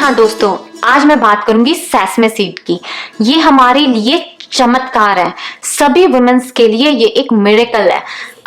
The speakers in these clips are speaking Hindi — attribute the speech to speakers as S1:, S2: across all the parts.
S1: हाँ दोस्तों, आज मैं बात करूंगी सेसमे सीड की। ये हमारे लिए चमत्कार है, सभी वुमेन्स के लिए ये एक मिरेकल है।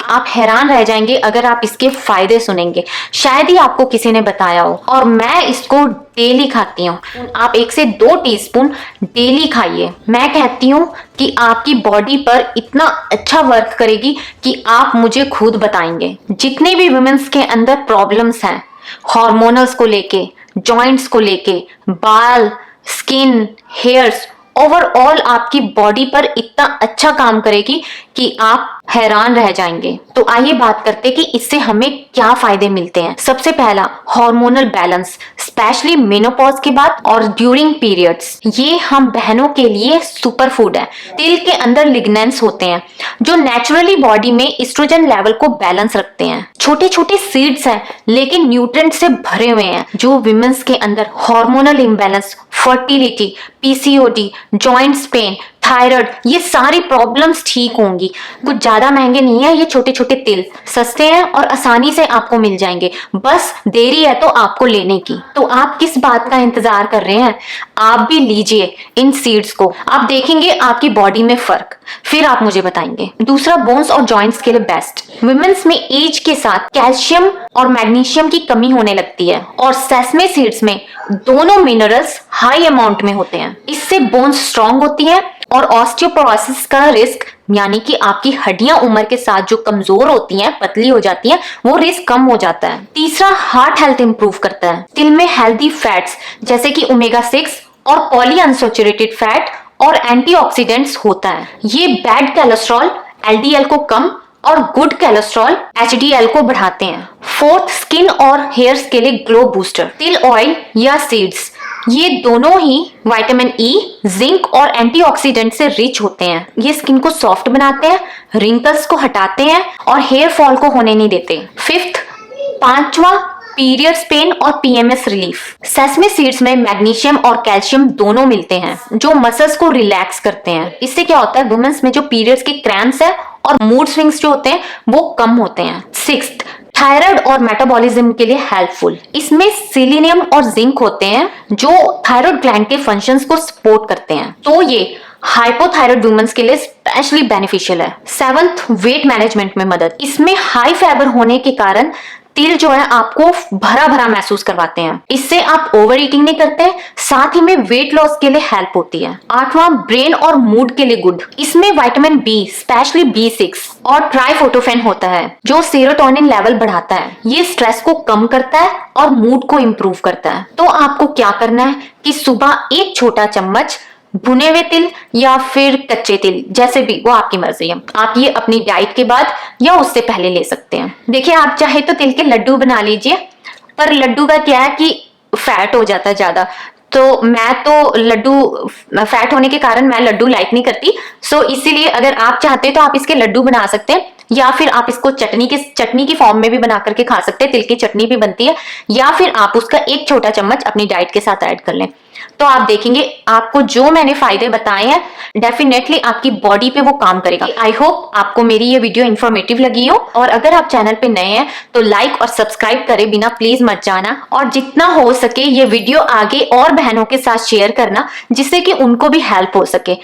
S1: आप हैरान रह जाएंगे अगर आप इसके फायदे सुनेंगे। शायद ही आपको किसी ने बताया हो, और मैं इसको डेली खाती हूँ। आप 1 से 2 टीस्पून डेली खाइए। मैं कहती हूँ कि आपकी बॉडी पर इतना अच्छा वर्क करेगी कि आप मुझे खुद बताएंगे। जितने भी वुमेन्स के अंदर प्रॉब्लम्स हैं, हार्मोनल्स को लेके, जॉइंट्स को लेके, बाल, स्किन, हेयर्स, ओवरऑल आपकी बॉडी पर इतना अच्छा काम करेगी कि आप हैरान रह जाएंगे। तो आइए बात करते हैं कि इससे हमें क्या फायदे मिलते हैं। सबसे पहला, हार्मोनल बैलेंस, स्पेशली मेनोपॉज के बाद और ड्यूरिंग पीरियड्स। ये हम बहनों के लिए सुपर फूड है। तिल के अंदर लिग्नेंस होते हैं जो नेचुरली बॉडी में एस्ट्रोजन लेवल को बैलेंस रखते हैं। छोटे छोटे सीड्स हैं लेकिन न्यूट्रिएंट से भरे हुए हैं जो विमेंस के अंदर hormonal imbalance, fertility, PCOD, joints pain, thyroid, ये सारी प्रॉब्लम्स ठीक होंगी। कुछ ज्यादा महंगे नहीं है, ये छोटे छोटे तिल सस्ते हैं और आसानी से आपको मिल जाएंगे। बस देरी है तो आपको लेने की। तो आप किस बात का इंतजार कर रहे हैं? आप भी लीजिए इन सीड्स को, आप देखेंगे आपकी बॉडी में फर्क, फिर आप मुझे बताएंगे। दूसरा, बोन्स और जॉइंट्स के लिए बेस्ट। विमेंस में एज के साथ कैल्शियम और मैग्नीशियम की कमी होने लगती है, और सेसमे सीड्स में दोनों मिनरल्स हाई अमाउंट में होते हैं। इससे बोन्स स्ट्रांग होती हैं और ऑस्टियोपोरोसिस का रिस्क, यानी कि आपकी हड्डियां उम्र के साथ जो कमजोर होती हैं, पतली हो जाती हैं, वो रिस्क कम हो जाता है। तीसरा, हार्ट हेल्थ इंप्रूव करता है। तिल में हेल्दी फैट्स जैसे कि ओमेगा 6 और पॉली अनसैचुरेटेड फैट और एंटीऑक्सीडेंट्स होता है। ये बैड कोलेस्ट्रॉल एलडीएल को कम और गुड कोलेस्ट्रॉल एचडीएल को बढ़ाते हैं। फोर्थ, स्किन और हेयर्स के लिए ग्लो बूस्टर। तिल ऑयल या सीड्स, ये दोनों ही विटामिन ई, जिंक और एंटीऑक्सीडेंट से रिच होते हैं। ये स्किन को सॉफ्ट बनाते हैं, रिंकल्स को हटाते हैं और हेयर फॉल को होने नहीं देते। फिफ्थ, पांचवा, पीरियड्स पेन और पीएमएस रिलीफ। सेसमे सीड्स में मैग्नीशियम और कैल्शियम दोनों मिलते हैं जो मसल्स को रिलैक्स करते हैं। इससे क्या होता है, वुमेन्स में जो पीरियड्स के क्रैम्प्स है और मूड स्विंग्स जो होते हैं वो कम होते हैं। सिक्स्थ, थायराइड और मेटाबॉलिज्म के लिए हेल्पफुल। इसमें सेलेनियम और जिंक होते हैं जो थायराइड ग्लैंड के फंक्शंस को सपोर्ट करते हैं, तो ये हाइपोथायराइड वुमेन्स के लिए स्पेशली बेनिफिशियल है। सेवंथ, वेट मैनेजमेंट में मदद। इसमें हाई फाइबर होने के कारण तिल जो है आपको भरा भरा महसूस करवाते हैं। इससे आप ओवर ईटिंग नहीं करते, साथ ही में वेट लॉस के लिए हेल्प होती है। आठवां, ब्रेन और मूड के लिए गुड। इसमें विटामिन बी, स्पेशली B6 और ट्राइफोटोफेन होता है जो सेरोटोनिन लेवल बढ़ाता है। ये स्ट्रेस को कम करता है और मूड को इम्प्रूव करता है। तो आपको क्या करना है कि सुबह 1 छोटा चम्मच भुने हुए तिल या फिर कच्चे तिल, जैसे भी, वो आपकी मर्जी है। आप ये अपनी डाइट के बाद या उससे पहले ले सकते हैं। देखिए, आप चाहे तो तिल के लड्डू बना लीजिए, पर लड्डू का क्या है कि फैट हो जाता है ज्यादा। तो मैं तो लड्डू, फैट होने के कारण मैं लड्डू लाइक नहीं करती। सो इसीलिए अगर आप चाहते हैं तो आप इसके लड्डू बना सकते हैं, या फिर आप इसको चटनी की फॉर्म में भी बना करके खा सकते हैं। तिल की चटनी भी बनती है, या फिर आप उसका 1 छोटा चम्मच अपनी डाइट के साथ ऐड कर लें। तो आप देखेंगे आपको जो मैंने फायदे बताए हैं डेफिनेटली आपकी बॉडी पे वो काम करेगा। आई होप आपको मेरी ये वीडियो इन्फॉर्मेटिव लगी हो, और अगर आप चैनल पे नए हैं तो लाइक और सब्सक्राइब करे बिना प्लीज मत जाना, और जितना हो सके ये वीडियो आगे और बहनों के साथ शेयर करना जिससे कि उनको भी हेल्प हो सके।